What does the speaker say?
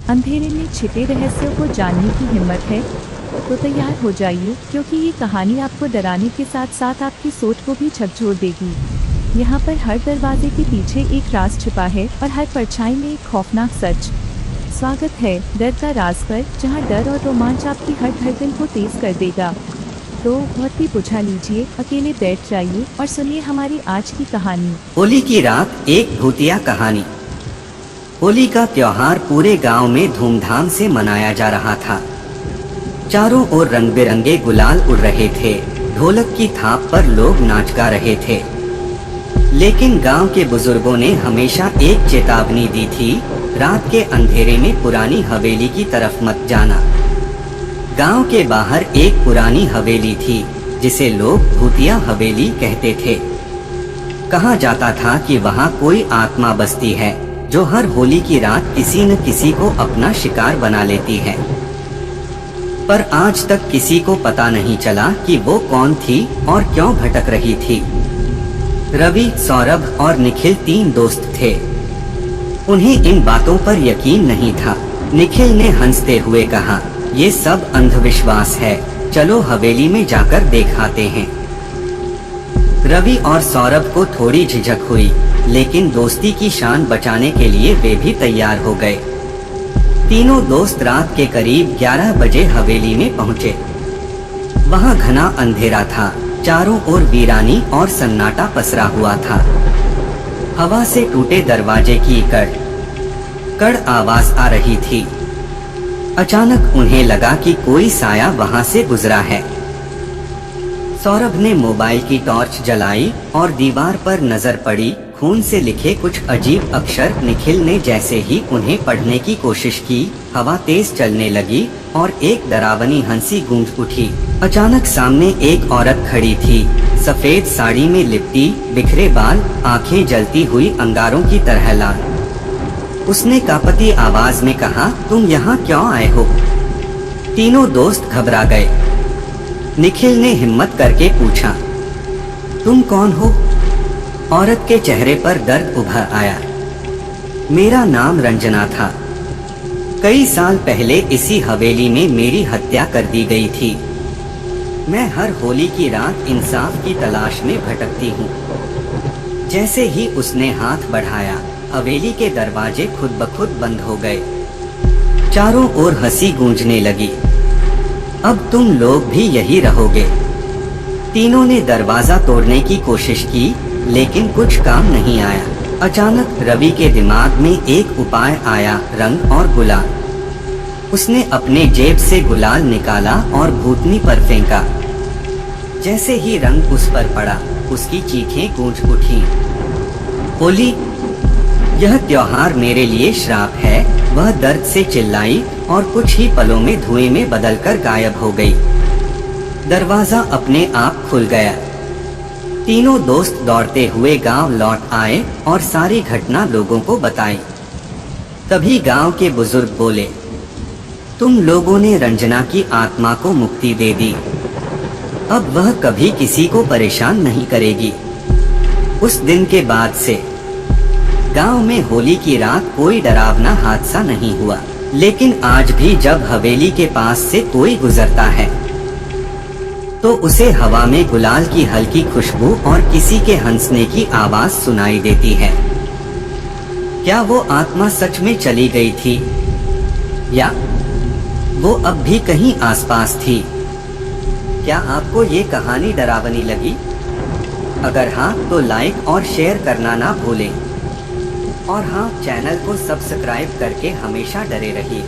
अंधेरे में छिपे रहस्यों को जानने की हिम्मत है तो तैयार हो जाइए, क्योंकि ये कहानी आपको डराने के साथ साथ आपकी सोच को भी झकझोर देगी। यहाँ पर हर दरवाजे के पीछे एक राज छिपा है और हर परछाई में एक खौफनाक सच। स्वागत है डर का राज पर, जहाँ डर और रोमांच आपकी हर धड़कन को तेज कर देगा। तो भक्ति बुझा लीजिए, अकेले बैठ जाइए और सुनिए हमारी आज की कहानी। होली की रात, एक भूतिया कहानी। होली का त्योहार पूरे गांव में धूमधाम से मनाया जा रहा था। चारों ओर रंग बिरंगे गुलाल उड़ रहे थे, ढोलक की थाप पर लोग नाच गा रहे थे। लेकिन गांव के बुजुर्गों ने हमेशा एक चेतावनी दी थी, रात के अंधेरे में पुरानी हवेली की तरफ मत जाना। गांव के बाहर एक पुरानी हवेली थी, जिसे लोग भूतिया हवेली कहते थे। कहा जाता था कि वहाँ कोई आत्मा बसती है, जो हर होली की रात किसी न किसी को अपना शिकार बना लेती है। पर आज तक किसी को पता नहीं चला कि वो कौन थी और क्यों भटक रही थी। रवि, सौरभ और निखिल 3 दोस्त थे। उन्हें इन बातों पर यकीन नहीं था। निखिल ने हंसते हुए कहा, ये सब अंधविश्वास है, चलो हवेली में जाकर देख आते हैं। रवि और सौरभ को थोड़ी झिझक हुई, लेकिन दोस्ती की शान बचाने के लिए वे भी तैयार हो गए। तीनों दोस्त रात के करीब 11 बजे हवेली में पहुँचे। वहाँ घना अंधेरा था, चारों ओर वीरानी और सन्नाटा पसरा हुआ था। हवा से टूटे दरवाजे की कड़ आवाज आ रही थी। अचानक उन्हें लगा कि कोई साया वहां से गुजरा है। सौरभ ने मोबाइल की टॉर्च जलाई और दीवार पर नजर पड़ी, खून से लिखे कुछ अजीब अक्षर। निखिल ने जैसे ही उन्हें पढ़ने की कोशिश की, हवा तेज चलने लगी और एक डरावनी हंसी गूंज उठी। अचानक सामने एक औरत खड़ी थी, सफेद साड़ी में लिपटी, बिखरे बाल, आंखें जलती हुई अंगारों की तरह लाल। उसने कांपती आवाज में कहा, तुम यहाँ क्यों आए हो? तीनों दोस्त घबरा गए। निखिल ने हिम्मत करके पूछा, तुम कौन हो? औरत के चेहरे पर दर्द उभर आया। मेरा नाम रंजना था। कई साल पहले इसी हवेली में मेरी हत्या कर दी गई थी। मैं हर होली की रात इंसाफ की तलाश में भटकती हूँ। जैसे ही उसने हाथ बढ़ाया, हवेली के दरवाजे खुद ब खुद बंद हो गए। चारों ओर हंसी गूंजने लगी। अब तुम लोग भी यही रहोगे। तीनों ने दरवाजा तोड़ने की कोशिश की, लेकिन कुछ काम नहीं आया। अचानक रवि के दिमाग में एक उपाय आया, रंग और गुलाल। उसने अपने जेब से गुलाल निकाला और भूतनी पर फेंका। जैसे ही रंग उस पर पड़ा, उसकी चीखें गूंज उठी। होली, यह त्योहार मेरे लिए श्राप है। वह दर्द से चिल्लाई और कुछ ही पलों में धुएं में बदलकर गायब हो गई। दरवाजा अपने आप खुल गया। तीनों दोस्त दौड़ते हुए गांव लौट आए और सारी घटना लोगों को बताई। तभी गांव के बुजुर्ग बोले, तुम लोगों ने रंजना की आत्मा को मुक्ति दे दी। अब वह कभी किसी को परेशान नहीं करेगी। उस दिन के बाद से गांव में होली की रात कोई डरावना हादसा नहीं हुआ। लेकिन आज भी जब हवेली के पास से कोई गुजरता है, तो उसे हवा में गुलाल की हल्की खुशबू और किसी के हंसने की आवाज सुनाई देती है। क्या वो आत्मा सच में चली गई थी, या वो अब भी कहीं आसपास थी? क्या आपको ये कहानी डरावनी लगी? अगर हाँ, तो लाइक और शेयर करना ना भूलें। और हाँ, चैनल को सब्सक्राइब करके हमेशा डरे रहिए।